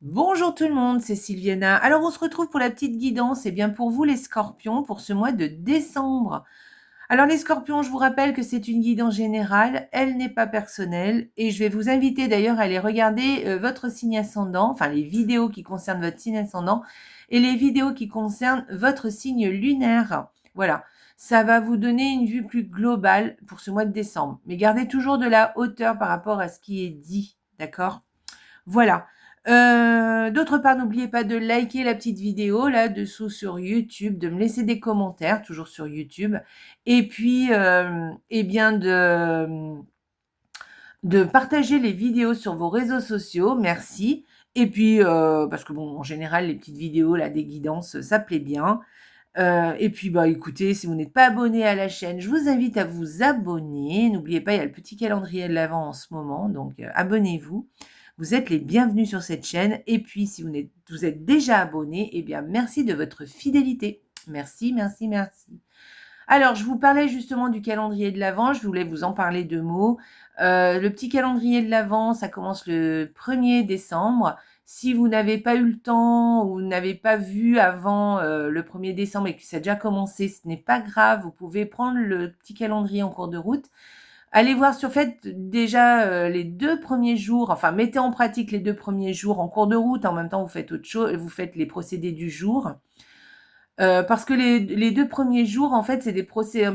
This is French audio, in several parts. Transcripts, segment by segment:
Bonjour tout le monde, c'est Sylviana. Alors on se retrouve pour la petite guidance, et bien pour vous les scorpions, pour ce mois de décembre. Alors les scorpions, je vous rappelle que c'est une guidance générale, elle n'est pas personnelle, et je vais vous inviter d'ailleurs à aller regarder votre signe ascendant, enfin les vidéos qui concernent votre signe ascendant, et les vidéos qui concernent votre signe lunaire. Voilà, ça va vous donner une vue plus globale pour ce mois de décembre. Mais gardez toujours de la hauteur par rapport à ce qui est dit, d'accord ? Voilà. D'autre part, n'oubliez pas de liker la petite vidéo là-dessous sur YouTube, de me laisser des commentaires, toujours sur YouTube, et puis, eh bien, de partager les vidéos sur vos réseaux sociaux, merci. Et puis, parce que bon, en général, les petites vidéos là, des guidances, ça plaît bien. Et puis, bah, écoutez, si vous n'êtes pas abonné à la chaîne, je vous invite à vous abonner. N'oubliez pas, il y a le petit calendrier de l'Avent en ce moment, donc abonnez-vous. Vous êtes les bienvenus sur cette chaîne. Et puis, si vous êtes déjà abonné, eh bien, merci de votre fidélité. Merci, merci, merci. Alors, je vous parlais justement du calendrier de l'Avent. Je voulais vous en parler 2 mots. Le petit calendrier de l'Avent, ça commence le 1er décembre. Si vous n'avez pas eu le temps ou n'avez pas vu avant le 1er décembre et que ça a déjà commencé, ce n'est pas grave. Vous pouvez prendre le petit calendrier en cours de route. Allez voir sur fait déjà les 2 premiers jours, enfin mettez en pratique les 2 premiers jours en cours de route. En même temps, vous faites autre chose, vous faites les procédés du jour. Parce que les 2 premiers jours, en fait, c'est des petits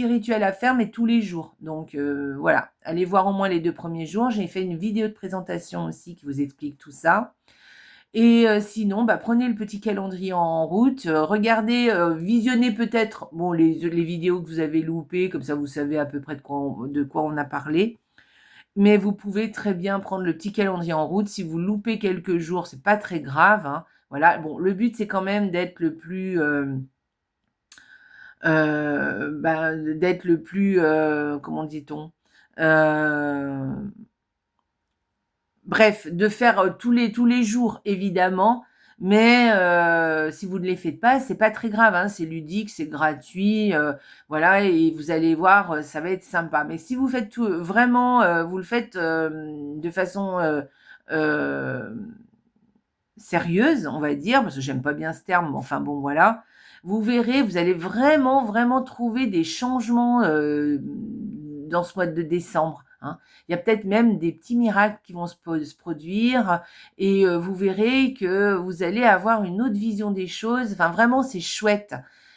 rituels à faire, mais tous les jours. Donc voilà, allez voir au moins les 2 premiers jours. J'ai fait une vidéo de présentation aussi qui vous explique tout ça. Et sinon, bah, prenez le petit calendrier en route, regardez, visionnez peut-être bon, les vidéos que vous avez loupées, comme ça vous savez à peu près de quoi on a parlé. Mais vous pouvez très bien prendre le petit calendrier en route. Si vous loupez quelques jours, c'est pas très grave, hein. Voilà, bon, le but c'est quand même d'être le plus, comment dit-on, euh, bref, de faire tous les jours évidemment, mais si vous ne les faites pas, c'est pas très grave, hein, c'est ludique, c'est gratuit, voilà, et vous allez voir, ça va être sympa. Mais si vous faites tout, vraiment, vous le faites de façon euh, sérieuse, on va dire, parce que j'aime pas bien ce terme, mais enfin bon, voilà. Vous verrez, vous allez vraiment, vraiment trouver des changements dans ce mois de décembre, hein. Il y a peut-être même des petits miracles qui vont se produire et vous verrez que vous allez avoir une autre vision des choses. Enfin, vraiment, c'est chouette.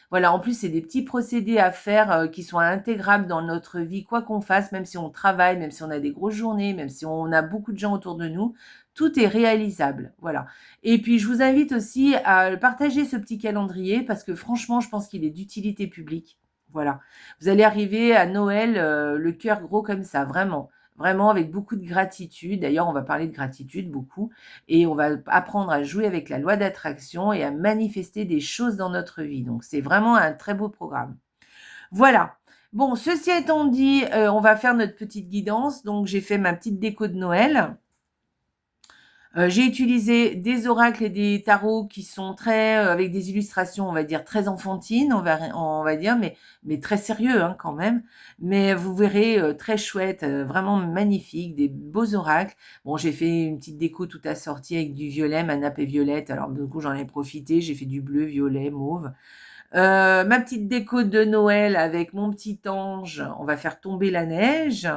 Voilà, en plus, c'est des petits procédés à faire qui sont intégrables dans notre vie, quoi qu'on fasse, même si on travaille, même si on a des grosses journées, même si on a beaucoup de gens autour de nous, tout est réalisable. Voilà. Et puis, je vous invite aussi à partager ce petit calendrier parce que franchement, je pense qu'il est d'utilité publique. Voilà. Vous allez arriver à Noël, le cœur gros comme ça, vraiment. Vraiment avec beaucoup de gratitude. D'ailleurs, on va parler de gratitude beaucoup. Et on va apprendre à jouer avec la loi d'attraction et à manifester des choses dans notre vie. Donc, c'est vraiment un très beau programme. Voilà. Bon, ceci étant dit, on va faire notre petite guidance. Donc, j'ai fait ma petite déco de Noël. J'ai utilisé des oracles et des tarots qui sont très avec des illustrations, on va dire très enfantines, on va dire, mais très sérieux hein, quand même. Mais vous verrez très chouette, vraiment magnifique, des beaux oracles. Bon, j'ai fait une petite déco tout assortie avec du violet, ma nappe est violette. Alors du coup, j'en ai profité. J'ai fait du bleu, violet, mauve. Ma petite déco de Noël avec mon petit ange. On va faire tomber la neige,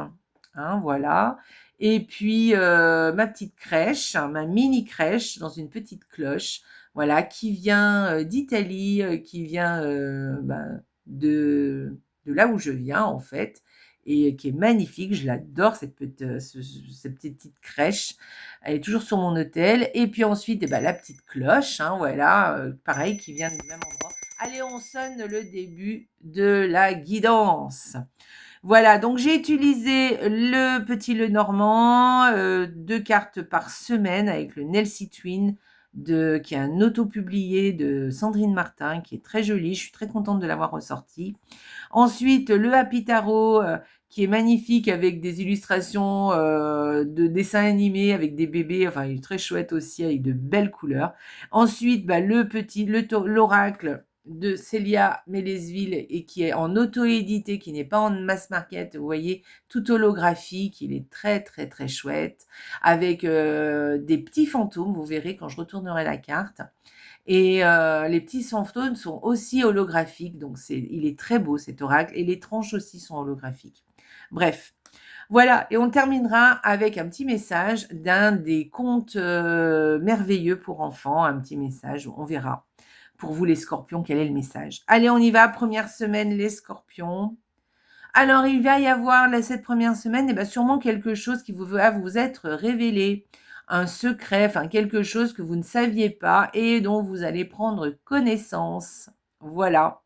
hein, voilà. Et puis ma petite crèche, hein, ma mini crèche dans une petite cloche, voilà, qui vient d'Italie, qui vient de là où je viens en fait, et qui est magnifique. Je l'adore cette petite crèche. Elle est toujours sur mon hôtel. Et puis ensuite, la petite cloche, hein, voilà, pareil, qui vient du même endroit. Allez, on sonne le début de la guidance. Voilà, donc j'ai utilisé le petit Lenormand, 2 cartes par semaine avec le Nelsie Twin, qui est un auto-publié de Sandrine Martin, qui est très joli. Je suis très contente de l'avoir ressorti. Ensuite, le Happy Tarot, qui est magnifique avec des illustrations de dessins animés avec des bébés. Enfin, il est très chouette aussi avec de belles couleurs. Ensuite, l'oracle de Célia Mélesville et qui est en auto-édité, qui n'est pas en mass market, vous voyez, tout holographique, il est très très très chouette, avec des petits fantômes, vous verrez quand je retournerai la carte. Et les petits fantômes sont aussi holographiques, donc il est très beau cet oracle, et les tranches aussi sont holographiques. Bref, voilà, et on terminera avec un petit message d'un des contes merveilleux pour enfants, un petit message, on verra. Pour vous les scorpions, quel est le message? Allez, on y va, première semaine, les scorpions. Alors, il va y avoir, cette première semaine, sûrement quelque chose qui va vous être révélé, un secret, enfin quelque chose que vous ne saviez pas et dont vous allez prendre connaissance. Voilà.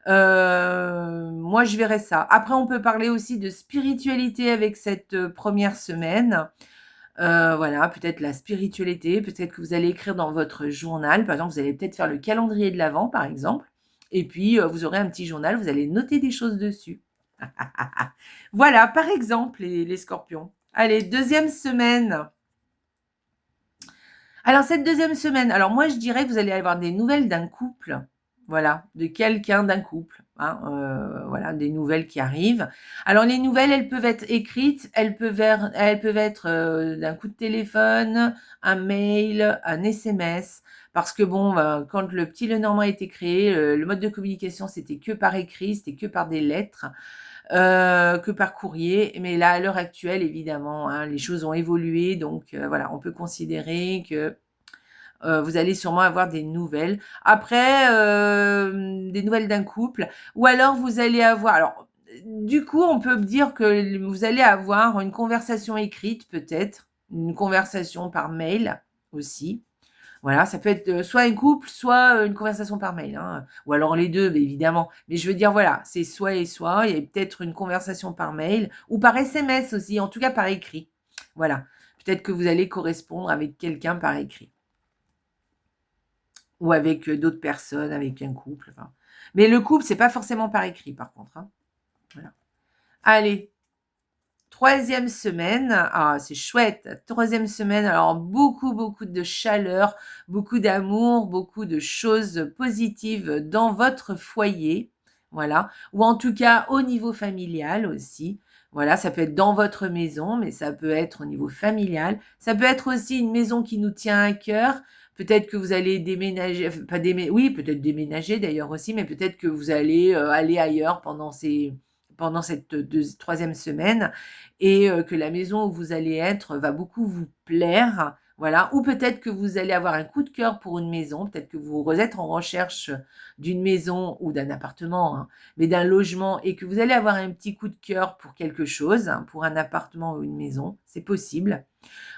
Moi, je verrai ça. Après, on peut parler aussi de spiritualité avec cette première semaine. Voilà, peut-être la spiritualité, peut-être que vous allez écrire dans votre journal. Par exemple, vous allez peut-être faire le calendrier de l'Avent, par exemple. Et puis, vous aurez un petit journal, vous allez noter des choses dessus. Voilà, par exemple, les scorpions. Allez, deuxième semaine. Alors, cette deuxième semaine, alors moi, je dirais que vous allez avoir des nouvelles d'un couple. Voilà, de quelqu'un d'un couple. Hein, voilà, des nouvelles qui arrivent. Alors, les nouvelles, elles peuvent être écrites, elles peuvent être d'un coup de téléphone, un mail, un SMS. Parce que bon, quand le petit Lenormand a été créé, le mode de communication, c'était que par écrit, c'était que par des lettres. Que par courrier. Mais là, à l'heure actuelle, évidemment, hein, les choses ont évolué. Donc, voilà, on peut considérer que vous allez sûrement avoir des nouvelles. Après, des nouvelles d'un couple. Ou alors, vous allez avoir... Alors, du coup, on peut dire que vous allez avoir une conversation écrite, peut-être. Une conversation par mail aussi. Voilà, ça peut être soit un couple, soit une conversation par mail, hein. Ou alors les deux, évidemment. Mais je veux dire, voilà, c'est soit et soit. Il y a peut-être une conversation par mail ou par SMS aussi, en tout cas par écrit. Voilà, peut-être que vous allez correspondre avec quelqu'un par écrit. Ou avec d'autres personnes, avec un couple. Enfin. Mais le couple, c'est pas forcément par écrit, par contre. Hein. Voilà. Allez, troisième semaine, ah, c'est chouette. Troisième semaine, alors beaucoup de chaleur, beaucoup d'amour, beaucoup de choses positives dans votre foyer. Voilà. Ou en tout cas au niveau familial aussi. Voilà, ça peut être dans votre maison, mais ça peut être au niveau familial. Ça peut être aussi une maison qui nous tient à cœur. Peut-être que vous allez déménager, pas déménager, oui, peut-être déménager d'ailleurs aussi, mais peut-être que vous allez aller ailleurs pendant cette troisième semaine et que la maison où vous allez être va beaucoup vous plaire, voilà. Ou peut-être que vous allez avoir un coup de cœur pour une maison, peut-être que vous êtes en recherche d'une maison ou d'un appartement, hein, mais d'un logement et que vous allez avoir un petit coup de cœur pour quelque chose, hein, pour un appartement ou une maison, c'est possible.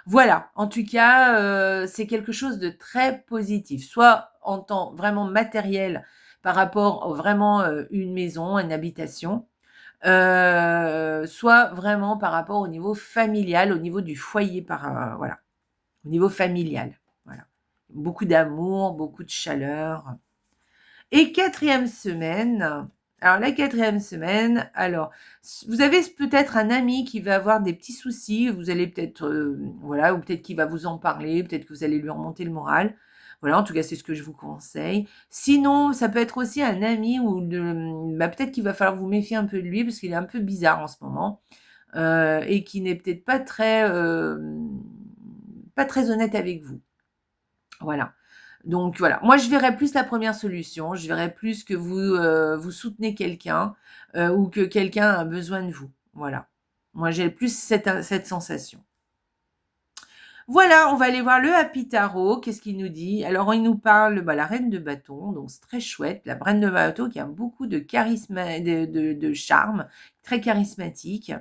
Voilà, en tout cas, c'est quelque chose de très positif, soit en temps vraiment matériel par rapport à vraiment une maison, une habitation, soit vraiment par rapport au niveau familial, au niveau du foyer, voilà, au niveau familial. Voilà. Beaucoup d'amour, beaucoup de chaleur. Et quatrième semaine, alors la quatrième semaine, alors vous avez peut-être un ami qui va avoir des petits soucis, vous allez peut-être, voilà, ou peut-être qu'il va vous en parler, peut-être que vous allez lui remonter le moral. Voilà, en tout cas, c'est ce que je vous conseille. Sinon, ça peut être aussi un ami ou peut-être qu'il va falloir vous méfier un peu de lui parce qu'il est un peu bizarre en ce moment et qui n'est peut-être pas très honnête avec vous. Voilà. Donc voilà, moi je verrais plus la première solution, je verrais plus que vous soutenez quelqu'un ou que quelqu'un a besoin de vous. Voilà. Moi j'ai plus cette sensation. Voilà, on va aller voir le Happy Tarot. Qu'est-ce qu'il nous dit? Alors, il nous parle la reine de bâton, donc c'est très chouette. La reine de bâton qui a beaucoup de charisme, de charme, très charismatique.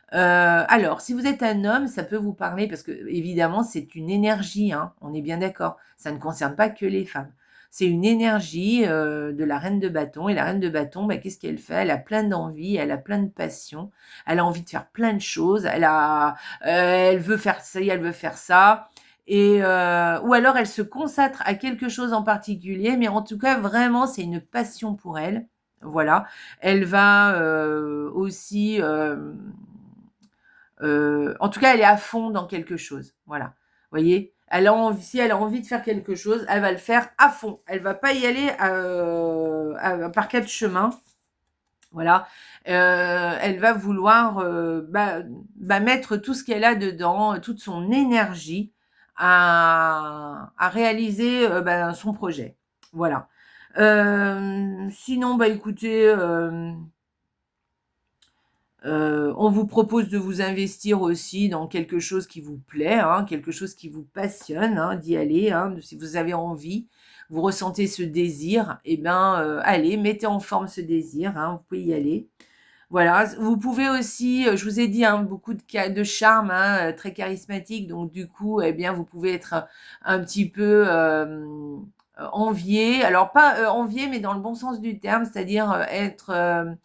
Alors, si vous êtes un homme, ça peut vous parler parce que évidemment, c'est une énergie, hein, on est bien d'accord. Ça ne concerne pas que les femmes. C'est une énergie de la reine de bâton. Et la reine de bâton, qu'est-ce qu'elle fait? Elle a plein d'envie, elle a plein de passion, elle a envie de faire plein de choses. Elle veut faire ça, elle veut faire ça. Et ou alors elle se consacre à quelque chose en particulier, mais en tout cas, vraiment, c'est une passion pour elle. Voilà. Elle va aussi... en tout cas, elle est à fond dans quelque chose. Voilà. Vous voyez, Si elle a envie de faire quelque chose, elle va le faire à fond. Elle va pas y aller par quatre chemins. Voilà. Elle va vouloir mettre tout ce qu'elle a dedans, toute son énergie à réaliser son projet. Voilà. Sinon, écoutez, on vous propose de vous investir aussi dans quelque chose qui vous plaît, hein, quelque chose qui vous passionne, hein, d'y aller. Hein, si vous avez envie, vous ressentez ce désir, allez, mettez en forme ce désir, hein, vous pouvez y aller. Voilà, vous pouvez aussi, je vous ai dit, hein, beaucoup de charme, hein, très charismatique, donc du coup, vous pouvez être un petit peu envié. Alors pas envié, mais dans le bon sens du terme, c'est-à-dire être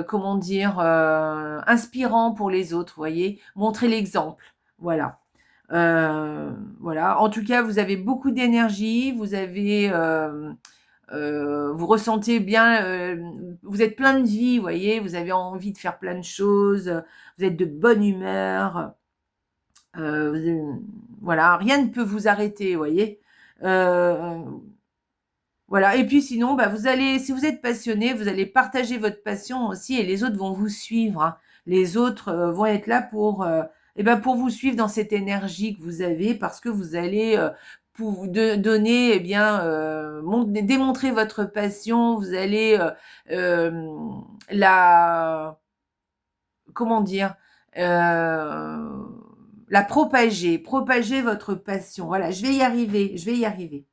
comment dire, inspirant pour les autres, vous voyez, montrer l'exemple, voilà. Voilà. En tout cas, vous avez beaucoup d'énergie, vous ressentez bien, vous êtes plein de vie, vous voyez, vous avez envie de faire plein de choses, vous êtes de bonne humeur, voilà, rien ne peut vous arrêter, vous voyez. Voilà. Et puis sinon, si vous êtes passionné, vous allez partager votre passion aussi et les autres vont vous suivre. Hein. Les autres vont être là pour vous suivre dans cette énergie que vous avez parce que vous allez donner, démontrer votre passion. Vous allez la, comment dire, euh, la propager votre passion. Voilà, je vais y arriver.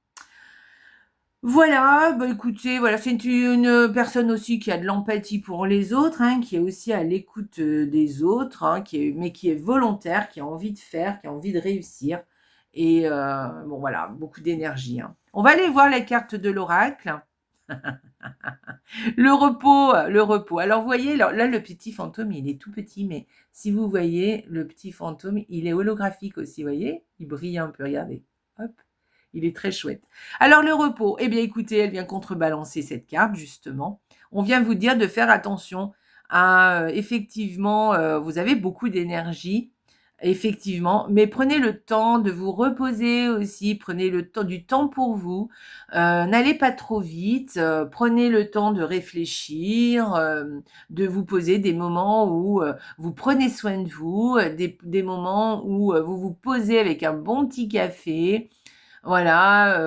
Voilà, écoutez, voilà, c'est une personne aussi qui a de l'empathie pour les autres, hein, qui est aussi à l'écoute des autres, hein, mais qui est volontaire, qui a envie de faire, qui a envie de réussir. Et voilà, beaucoup d'énergie. Hein. On va aller voir la carte de l'oracle. Le repos, le repos. Alors, vous voyez, là, le petit fantôme, il est tout petit, mais si vous voyez, le petit fantôme, il est holographique aussi, vous voyez? Il brille un peu, regardez. Hop. Il est très chouette. Alors, le repos, écoutez, elle vient contrebalancer cette carte, justement. On vient vous dire de faire attention à, effectivement, vous avez beaucoup d'énergie, effectivement, mais prenez le temps de vous reposer aussi, prenez du temps pour vous, n'allez pas trop vite, prenez le temps de réfléchir, de vous poser des moments où vous prenez soin de vous, des moments où vous vous posez avec un bon petit café, voilà,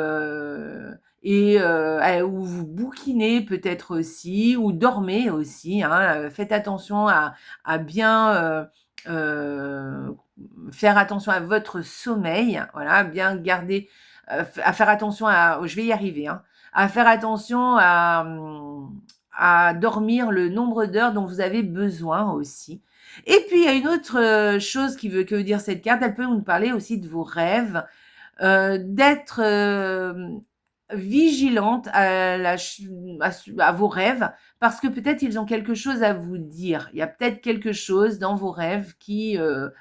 ou vous bouquinez peut-être aussi, ou dormez aussi, hein, faites attention à bien faire attention à votre sommeil, voilà, bien garder, à faire attention je vais y arriver, hein, à faire attention à dormir le nombre d'heures dont vous avez besoin aussi. Et puis il y a une autre chose que veut dire cette carte, elle peut nous parler aussi de vos rêves, d'être vigilante à vos rêves parce que peut-être ils ont quelque chose à vous dire. Il y a peut-être quelque chose dans vos rêves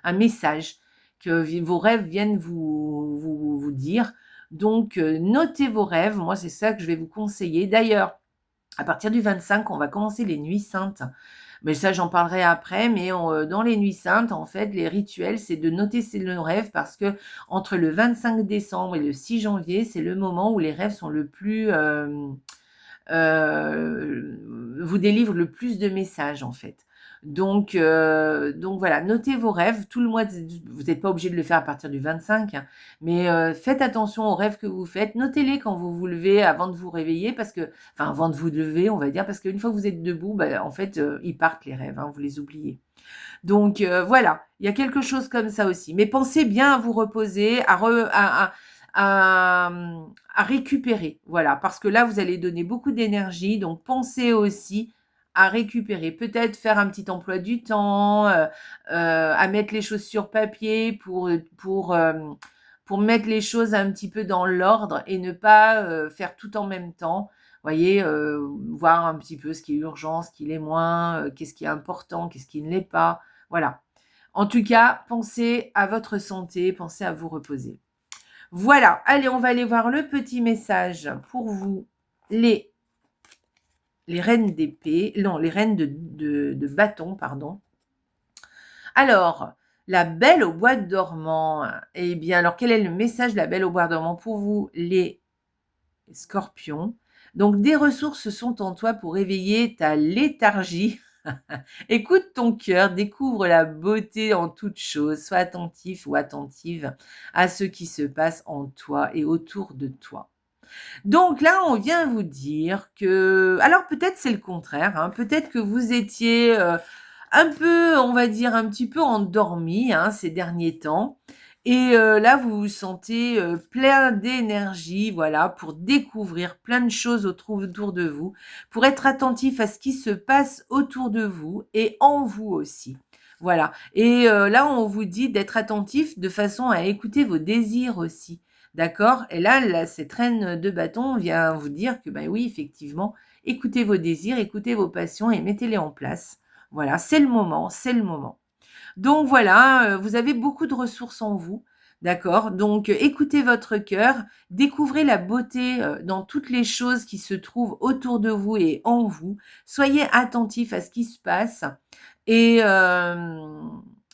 un message que vos rêves viennent vous dire. Donc, notez vos rêves. Moi, c'est ça que je vais vous conseiller. D'ailleurs, à partir du 25, on va commencer les nuits saintes. Mais ça, j'en parlerai après. Mais dans les nuits saintes, en fait, les rituels, c'est de noter nos rêves parce que entre le 25 décembre et le 6 janvier, c'est le moment où les rêves sont le plus vous délivrent le plus de messages en fait. Donc voilà, notez vos rêves. Tout le mois, vous n'êtes pas obligé de le faire à partir du 25, hein, mais faites attention aux rêves que vous faites. Notez-les quand vous vous levez, avant de vous réveiller, avant de vous lever, on va dire, parce qu'une fois que vous êtes debout, en fait, ils partent les rêves, hein, vous les oubliez. Donc voilà, il y a quelque chose comme ça aussi. Mais pensez bien à vous reposer, à récupérer. Voilà, parce que là, vous allez donner beaucoup d'énergie. Donc pensez aussi à récupérer. Peut-être faire un petit emploi du temps, à mettre les choses sur papier pour mettre les choses un petit peu dans l'ordre et ne pas faire tout en même temps. Voyez, voir un petit peu ce qui est urgent, ce qui l'est moins, qu'est-ce qui est important, qu'est-ce qui ne l'est pas. Voilà. En tout cas, pensez à votre santé, pensez à vous reposer. Voilà. Allez, on va aller voir le petit message pour vous, les reines d'épée, non, les reines de bâton, pardon. Alors, La Belle au bois dormant. Eh bien, alors quel est le message de la Belle au bois dormant pour vous, les Scorpions? Donc, des ressources sont en toi pour éveiller ta léthargie. Écoute ton cœur, découvre la beauté en toute chose, sois attentif ou attentive à ce qui se passe en toi et autour de toi. Donc là, on vient vous dire que, alors peut-être c'est le contraire, hein, peut-être que vous étiez un peu, on va dire, un petit peu endormi ces derniers temps. Et là, vous vous sentez plein d'énergie, voilà, pour découvrir plein de choses autour de vous, pour être attentif à ce qui se passe autour de vous et en vous aussi. Voilà. Et là, on vous dit d'être attentif de façon à écouter vos désirs aussi. D'accord? Et là, cette reine de bâton vient vous dire que, ben oui, effectivement, écoutez vos désirs, écoutez vos passions et mettez-les en place. Voilà, c'est le moment, c'est le moment. Donc voilà, vous avez beaucoup de ressources en vous, d'accord? Donc écoutez votre cœur, découvrez la beauté dans toutes les choses qui se trouvent autour de vous et en vous. Soyez attentifs à ce qui se passe et, euh,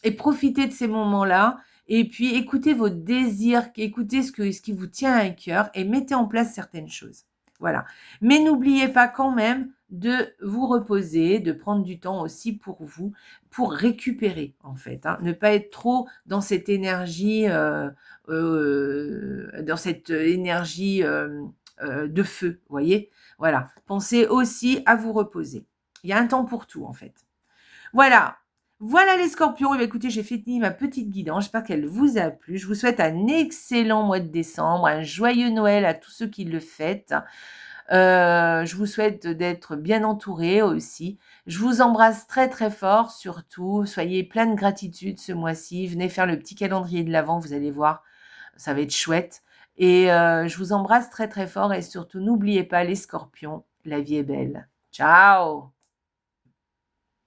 et profitez de ces moments-là. Et puis écoutez vos désirs, écoutez ce qui vous tient à cœur et mettez en place certaines choses. Voilà. Mais n'oubliez pas quand même de vous reposer, de prendre du temps aussi pour vous, pour récupérer en fait. Ne pas être trop dans cette énergie, de feu, vous voyez. Voilà. Pensez aussi à vous reposer. Il y a un temps pour tout en fait. Voilà. Voilà les scorpions. Et bien, écoutez, j'ai fini ma petite guidance. J'espère qu'elle vous a plu. Je vous souhaite un excellent mois de décembre, un joyeux Noël à tous ceux qui le fêtent. Je vous souhaite d'être bien entourés aussi. Je vous embrasse très très fort surtout. Soyez plein de gratitude ce mois-ci. Venez faire le petit calendrier de l'Avent, vous allez voir, ça va être chouette. Et je vous embrasse très très fort et surtout n'oubliez pas les scorpions, la vie est belle. Ciao!